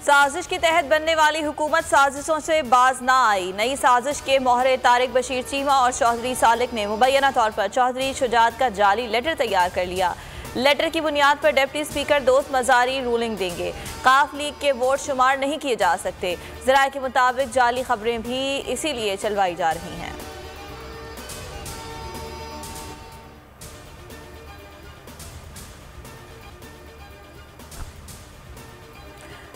साजिश के तहत बनने वाली हुकूमत साजिशों से बाज ना आई। नई साजिश के मोहरे तारिक बशीर चीमा और चौधरी सालिक ने मुबैना तौर पर चौधरी शुजात का जाली लेटर तैयार कर लिया। लेटर की बुनियाद पर डिप्टी स्पीकर दोस्त मजारी रूलिंग देंगे। काफ लीग के वोट शुमार नहीं किए जा सकते। ज़राए के मुताबिक जाली खबरें भी इसीलिए चलवाई जा रही हैं।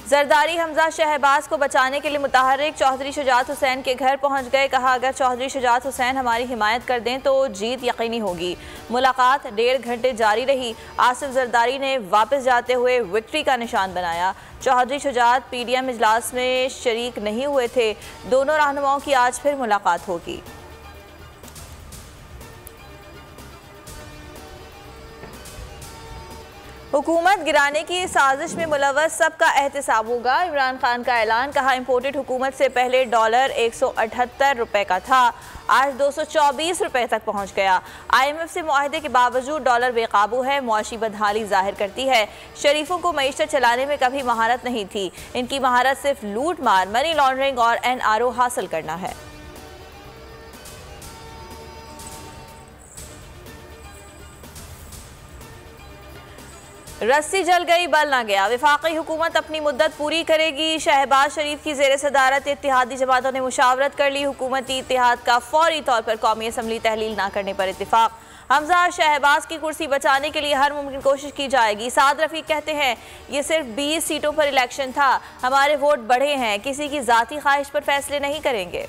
जरदारी हमजा शहबाज को बचाने के लिए मुतहर्रिक चौधरी शुजात हुसैन के घर पहुंच गए। कहा, अगर चौधरी शुजात हुसैन हमारी हिमायत कर दें तो जीत यकीनी होगी। मुलाकात 1.5 घंटे जारी रही। आसिफ जरदारी ने वापस जाते हुए विक्ट्री का निशान बनाया। चौधरी शुजात PDM इजलास में शरीक नहीं हुए थे। दोनों रहनुमाओं की आज फिर मुलाकात होगी। हुकूमत गिराने की साजिश में मुलव्वस सबका एहतसाब होगा। इमरान खान का ऐलान। कहा, इम्पोर्टेड हुकूमत से पहले डॉलर 178 रुपये का था, आज 224 रुपये तक पहुंच गया। IMF से मुआहदे के बावजूद डॉलर बेकाबू है। मुआशी बदहाली जाहिर करती है शरीफों को मईशत चलाने में कभी महारत नहीं थी। इनकी महारत सिर्फ लूट मार, मनी लॉन्ड्रिंग और NRO हासिल करना है। रस्सी जल गई बल ना गया। वफाकी हुकूमत अपनी मुद्दत पूरी करेगी। शहबाज शरीफ की जेर सदारत इत्तेहादी जमातों ने मुशावरत कर ली। हुकूमती इत्तेहाद का फौरी तौर पर कौमी असम्बली तहलील ना करने पर इत्तेफाक। हमजा शहबाज की कुर्सी बचाने के लिए हर मुमकिन कोशिश की जाएगी। साद रफीक कहते हैं, ये सिर्फ 20 सीटों पर इलेक्शन था, हमारे वोट बढ़े हैं, किसी की जाती ख्वाहिश पर फैसले नहीं करेंगे।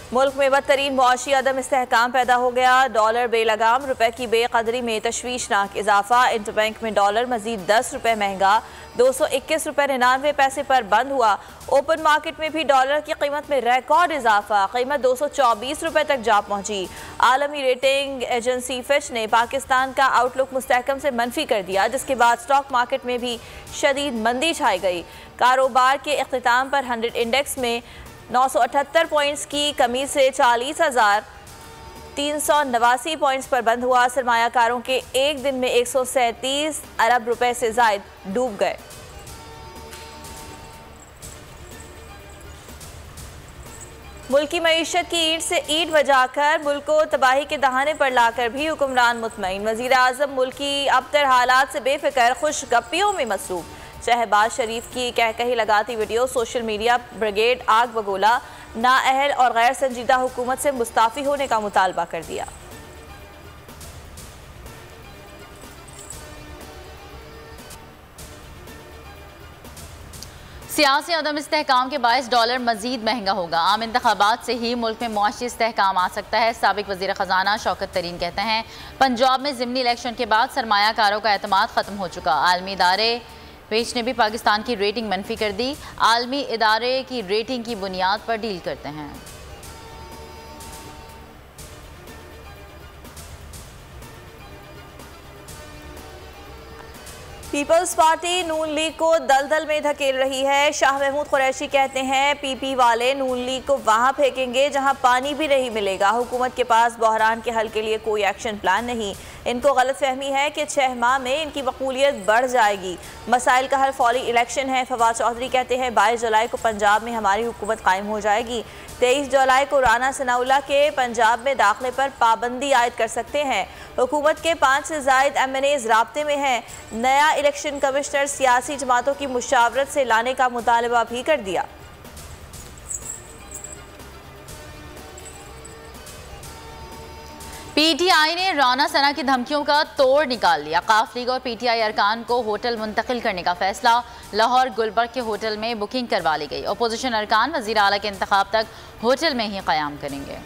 मुल्क में बदतरीन मुआशी अदम इस्तेहकाम पैदा हो गया। डॉलर बेलगाम, रुपए की बेकदरी में तशवीशनाक इजाफा। इंटरबैंक में डॉलर मजीद 10 रुपये महंगा, 221 रुपये 99 पैसे पर बंद हुआ। ओपन मार्केट में भी डॉलर की कीमत में रिकॉर्ड इजाफा, कीमत 224 रुपये तक जा पहुंची। आलमी रेटिंग एजेंसी फिच ने पाकिस्तान का आउटलुक मुस्तहकम से मनफी कर दिया, जिसके बाद स्टॉक मार्केट में भी शदीद मंदी छाई गई। कारोबार के इख्तिताम पर 100 इंडेक्स में 978 पॉइंट्स की कमी से 40,389 पॉइंट्स पर बंद हुआ। सरमायाकारों के एक दिन में 137 अरब रुपए से जायद डूब गए। मुल्क की मईशत की ईंट से ईंट बजाकर मुल्क को तबाही के दहाने पर लाकर भी हुक्मरान मुतमईन। वज़ीर आज़म मुल्की अबतर हालात से बेफिक्र, खुश गप्पियों में मसरूफ। शहबाज शरीफ की कहकही लगाती वीडियो सोशल मीडिया ब्रिगेड आग बगोला। नाअहल और गैर संजीदा हुकूमत से मुस्ताफ़ी होने का मुतालबा कर दिया। सियासी अदम इस्तेहकाम के बायस डॉलर मजीद महंगा होगा। आम इंतखाबात से ही मुल्क में मुआशी इस्तेहकाम आ सकता है। साबिक वज़ीर ख़जाना शौकत तरीन कहते हैं, पंजाब में ज़िमनी इलेक्शन के बाद सरमायाकारों का एतमाद ख़त्म हो चुका। आलमी इदारे पेश ने भी पाकिस्तान की रेटिंग मनफी कर दी। आलमी इदारे की रेटिंग की बुनियाद पर डील करते हैं। पीपल्स पार्टी नून लीग को दलदल में धकेल रही है। शाह महमूद कुरैशी कहते हैं, PP वाले नून लीग को वहां फेंकेंगे जहां पानी भी नहीं मिलेगा। हुकूमत के पास बहरान के हल के लिए कोई एक्शन प्लान नहीं। इनको गलतफहमी है कि 6 माह में इनकी मकबूलियत बढ़ जाएगी। मसाइल का हल फौरी इलेक्शन है। फवाद चौधरी कहते हैं, 22 जुलाई को पंजाब में हमारी हुकूमत कायम हो जाएगी। 23 जुलाई को राना सनाउल्लाह के पंजाब में दाखिले पर पाबंदी आयद कर सकते हैं। हुकूमत के 5 से ज़ायद MNAs राब्ते में हैं। नया इलेक्शन कमिश्नर सियासी जमातों की मुशावरत से लाने का मुतालबा भी कर दिया। PTI ने राना सना की धमकियों का तोड़ निकाल लिया। काफ लीग और PTI अरकान को होटल मुंतकिल करने का फैसला। लाहौर गुलबर्ग के होटल में बुकिंग करवा ली गई। अपोजिशन अरकान वज़ीर आला के इंतखाब तक होटल में ही क़याम करेंगे।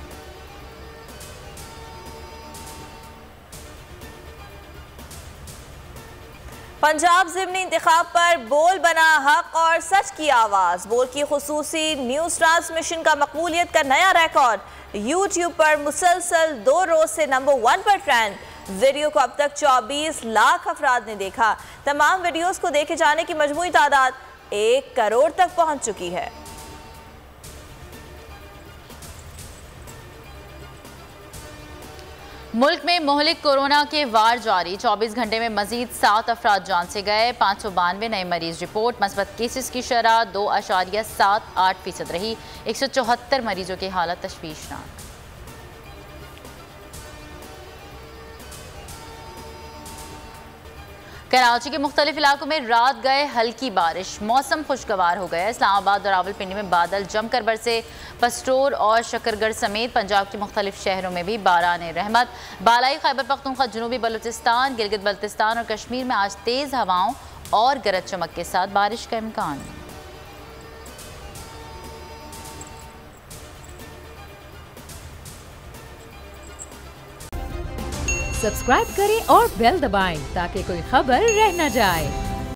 पंजाब ज़िमनी इंतखाब पर बोल बना हक और सच की आवाज़। बोल की खुसूसी न्यूज़ ट्रांसमिशन का मकबूलियत का नया रिकॉर्ड। YouTube पर मुसलसल 2 रोज से नंबर 1 पर ट्रेंड। वीडियो को अब तक 24 लाख अफराद ने देखा। तमाम वीडियोस को देखे जाने की मजमूई तादाद 1 करोड़ तक पहुंच चुकी है। मुल्क में मुहलिक कोरोना के वार जारी, 24 घंटे में मजीद 7 अफराद जान से गए, 592 नए मरीज रिपोर्ट। मस्बत केसेस की शरह 2.78% रही, 174 मरीजों की हालत तशवीशनाक। कराची के मुख्तलिफ इलाकों में रात गए हल्की बारिश, मौसम खुशगवार हो गया। इस्लामाबाद और रावलपिंडी में बादल जमकर बरसे, पस्टोर और शकरगढ़ समेत पंजाब के मुख्तलिफ शहरों में भी बारान रहमत। बालाई खैबर पख्तूनख्वा, जनूबी बलूचिस्तान, गिलगित बल्तिस्तान और कश्मीर में आज तेज़ हवाओं और गरज चमक के साथ बारिश का इम्कान। सब्सक्राइब करें और बेल दबाएं ताकि कोई खबर रह न जाए।